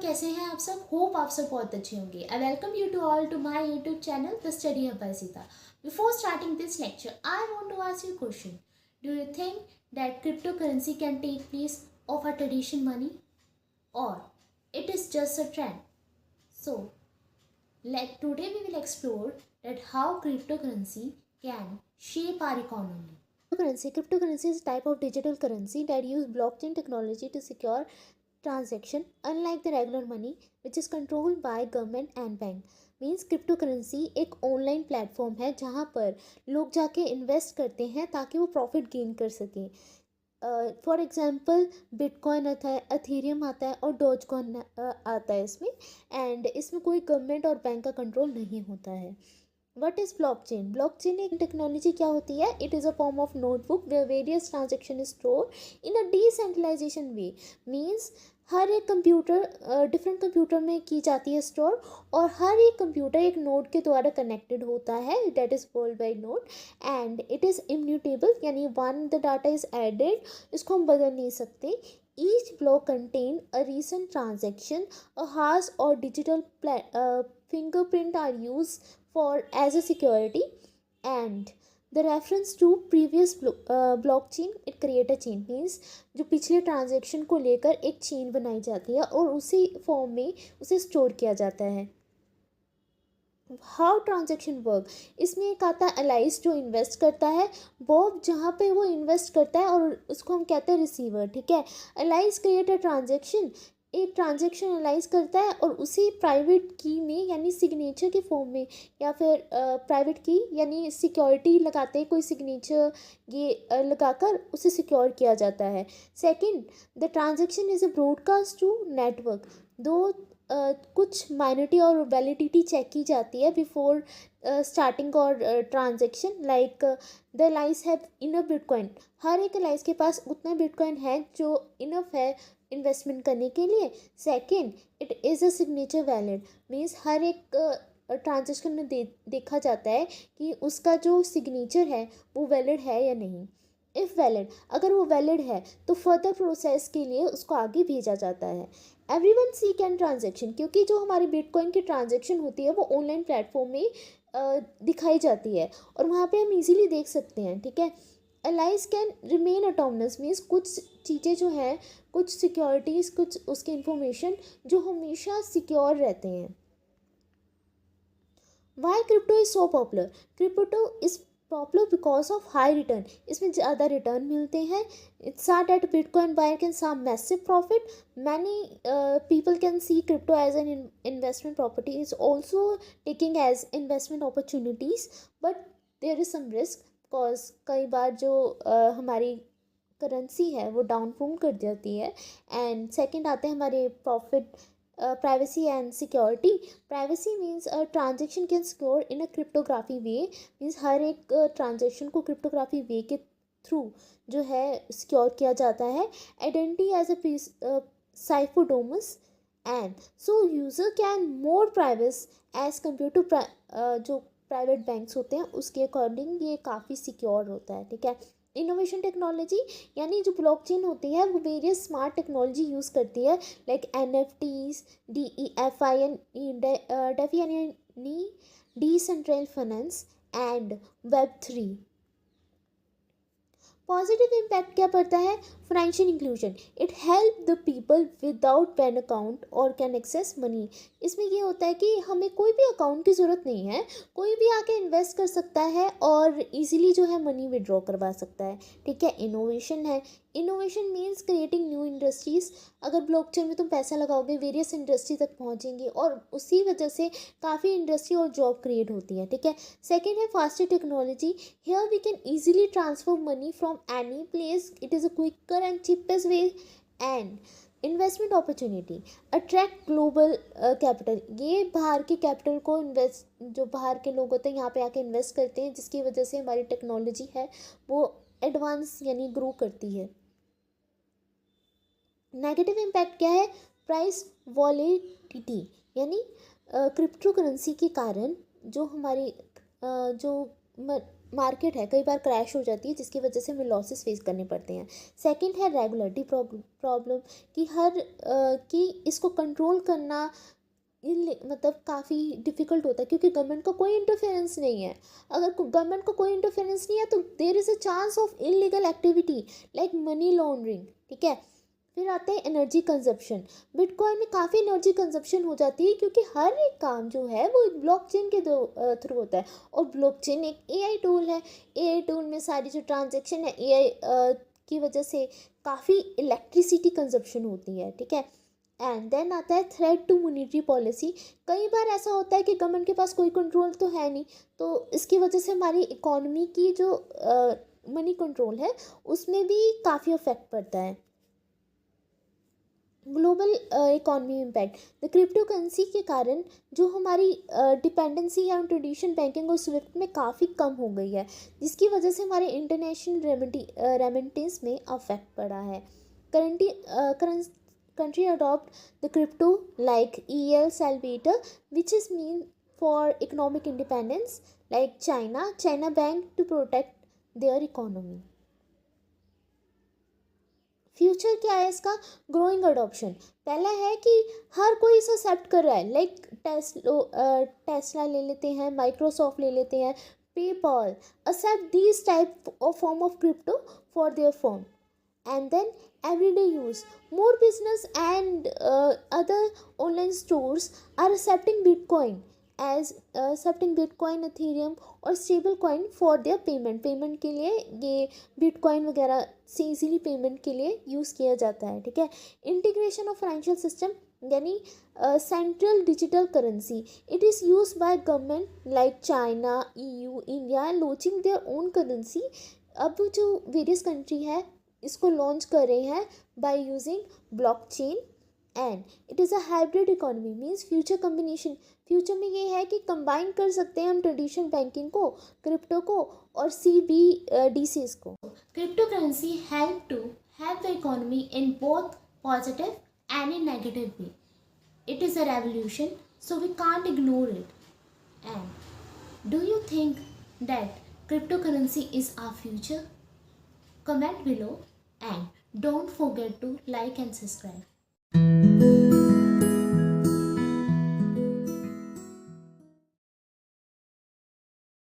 कैसे हैं आप सब। होप आप सब बहुत अच्छे होंगे। I welcome you to all to my YouTube channel the study hub by Sita. Before starting this lecture I want to ask you question. Do you think that crypto currency can take place of our traditional money or it is just a trend? So today we will explore that how cryptocurrency can shape our economy. Cryptocurrency is a type of digital currency that use blockchain technology to secure transaction, unlike the regular money which is controlled by government and bank. Means crypto currency एक online platform है जहाँ पर लोग जाके invest करते हैं ताकि वो प्रॉफिट गेन कर सकें। फॉर एग्जांपल बिटकॉइन आता है, अथेरियम आता है और डॉजकॉइन आता है इसमें। एंड इसमें कोई गवर्नमेंट और बैंक का कंट्रोल नहीं होता है। What is blockchain? ब्लॉकचेन एक टेक्नोलॉजी क्या होती है? It is a form of notebook where various transaction is store in a decentralization way. Means हर एक कंप्यूटर डिफरेंट कंप्यूटर में की जाती है स्टोर, और हर एक कंप्यूटर एक नोड के द्वारा कनेक्टेड होता है, that is called by node. And it is immutable, यानी one the data is added, इसको हम बदल नहीं सकते। Each block contain a recent transaction, a hash और digital fingerprint are used for as a security, and the reference to previous blockchain it create a chain। means जो पिछले transaction को लेकर एक चेन बनाई जाती है और उसी फॉर्म में उसे स्टोर किया जाता है। How transaction work? इसमें एक आता है एलाइस जो इन्वेस्ट करता है, बॉब जहाँ पे वो इन्वेस्ट करता है और उसको हम कहते हैं रिसीवर। ठीक है, एलाइस क्रिएट अ ट्रांजेक्शन, एक ट्रांजेक्शन एनालाइज करता है और उसी प्राइवेट की में यानी सिग्नेचर के फॉर्म में, या फिर प्राइवेट की यानी सिक्योरिटी लगाते हैं, कोई सिग्नेचर ये लगाकर उसे सिक्योर किया जाता है। Second, the transaction is a broadcast to network. दो कुछ माइनॉरिटी और वैलिडिटी चेक की जाती है बिफोर स्टार्टिंग और transaction. Like the Alice have enough bitcoin, हर एक एलाइस के पास उतना बिटकॉइन है जो इनफ है इन्वेस्टमेंट करने के लिए। Second, it is a signature valid, means हर एक ट्रांजेक्शन में देखा जाता है कि उसका जो सिग्नेचर है वो वैलिड है या नहीं। इफ़ वैलिड, अगर वो वैलिड है तो फर्दर प्रोसेस के लिए उसको आगे भेजा जाता है। एवरीवन सी कैन ट्रांजेक्शन, क्योंकि जो हमारी बिटकॉइन की ट्रांजेक्शन होती है वो ऑनलाइन प्लेटफॉर्म में दिखाई जाती है और वहाँ पे हम इजीली देख सकते हैं। ठीक है, allies can remain autonomous, means कुछ चीज़ें जो हैं, कुछ सिक्योरिटीज़, कुछ उसकी इंफॉर्मेशन जो हमेशा सिक्योर रहते हैं। Why crypto is so popular? Crypto is popular because of high return, इसमें ज़्यादा रिटर्न मिलते हैं। It's sad that bitcoin buyer can some massive profit. Many people can see crypto as an investment property, is also taking as investment opportunities, but there is some risk because कई बार जो हमारी currency है वो down fall कर जाती है। And second आते हैं हमारे profit, privacy and security. Privacy means a transaction can secure in a cryptography way, means हर एक ट्रांजेक्शन को क्रिप्टोग्राफी वे के थ्रू जो है सिक्योर किया जाता है। Identity as a piece pseudonymous, and so user can more privacy as compare to जो प्राइवेट बैंक्स होते हैं उसके अकॉर्डिंग ये काफ़ी सिक्योर होता है। ठीक है, इनोवेशन टेक्नोलॉजी, यानी जो ब्लॉकचेन होती है वो वेरियस स्मार्ट टेक्नोलॉजी यूज़ करती है, like NFTs, DEFI and DeFi यानी decentral finance and Web3। Positive impact क्या पड़ता है? Financial inclusion, it help the people without PAN account और कैन एक्सेस मनी। इसमें ये होता है कि हमें कोई भी अकाउंट की ज़रूरत नहीं है, कोई भी आके इन्वेस्ट कर सकता है और इजीली जो है मनी विड्रॉ करवा सकता है। ठीक है, इनोवेशन है। Innovation means creating new industries. अगर ब्लॉकचेन में तुम पैसा लगाओगे वेरियस इंडस्ट्री तक पहुँचेंगी और उसी वजह से काफ़ी इंडस्ट्री और जॉब क्रिएट होती है। ठीक है, सेकेंड है faster technology, here we can easily transfer money from any place, it is a quicker and cheapest way। and investment opportunity, attract global capital, ये बाहर के कैपिटल को इन्वेस्ट, जो बाहर के लोग होते हैं यहाँ पे आके इन्वेस्ट करते हैं, जिसकी वजह से हमारी टेक्नोलॉजी है वो एडवांस यानी ग्रो करती है। नेगेटिव इम्पैक्ट क्या है? प्राइस वॉलेटिलिटी, यानी क्रिप्टो करेंसी के कारण जो हमारी जो मार्केट है कई बार क्रैश हो जाती है, जिसकी वजह से हमें लॉसेस फेस करने पड़ते हैं। सेकंड है रेगुलेटरी प्रॉब्लम, कि कि इसको कंट्रोल करना मतलब काफ़ी डिफ़िकल्ट होता है, क्योंकि गवर्नमेंट का कोई इंटरफेरेंस नहीं है। अगर गवर्नमेंट को कोई इंटरफेरेंस नहीं है तो there is a chance of illegal activity like money laundering, ठीक है। फिर आते हैं एनर्जी कंजप्शन। बिटकॉइन में काफ़ी एनर्जी कंजप्शन हो जाती है, क्योंकि हर एक काम जो है वो ब्लॉकचेन के थ्रू होता है, और ब्लॉकचेन एक एआई टूल है। एआई टूल में सारी जो ट्रांजेक्शन है एआई की वजह से काफ़ी इलेक्ट्रिसिटी कंजप्शन होती है, ठीक है। एंड देन आता है थ्रेट टू मॉनेटरी पॉलिसी। कई बार ऐसा होता है कि गवर्नमेंट के पास कोई कंट्रोल तो है नहीं, तो इसकी वजह से हमारी इकोनॉमी की जो मनी कंट्रोल है उसमें भी काफ़ी इफेक्ट पड़ता है। Global economy impact. The crypto currency के कारण जो हमारी डिपेंडेंसी है ट्रेडिशनल बैंकिंग और स्विफ्ट में काफ़ी कम हो गई है, जिसकी वजह से हमारे इंटरनेशनल रेमिटेंस में अफेक्ट पड़ा है। करंटी country adopt the crypto like El Salvador, which is mean for economic independence, like China bank to protect their economy. Future क्या है इसका? Growing adoption. पहला है कि हर कोई इसे एक्सेप्ट कर रहा है, लाइक टेस्ला ले लेते हैं, माइक्रोसॉफ्ट ले लेते हैं, PayPal accept these type of form of crypto for their form. And then everyday use, more business and other online stores are accepting bitcoin, ethereum और stable coin for their payment के लिए ये bitcoin वगैरह से easily payment के लिए use किया जाता है, ठीक है। इंटीग्रेशन ऑफ फाइनेंशियल सिस्टम, यानी central digital currency, it is use by government like China, EU, India launching their own currency. अब जो वेरियस कंट्री है इसको लॉन्च कर रहे हैं by using blockchain. And it is a hybrid economy, means future combination. Future में ये है कि कंबाइन कर सकते हैं हम ट्रेडिशनल बैंकिंग को, क्रिप्टो को और CBDCs को। Crypto currency help to help the economy in both positive and in negative way. It is a revolution, so we can't ignore it. And do you think that cryptocurrency is our future? Comment below and don't forget to like and subscribe.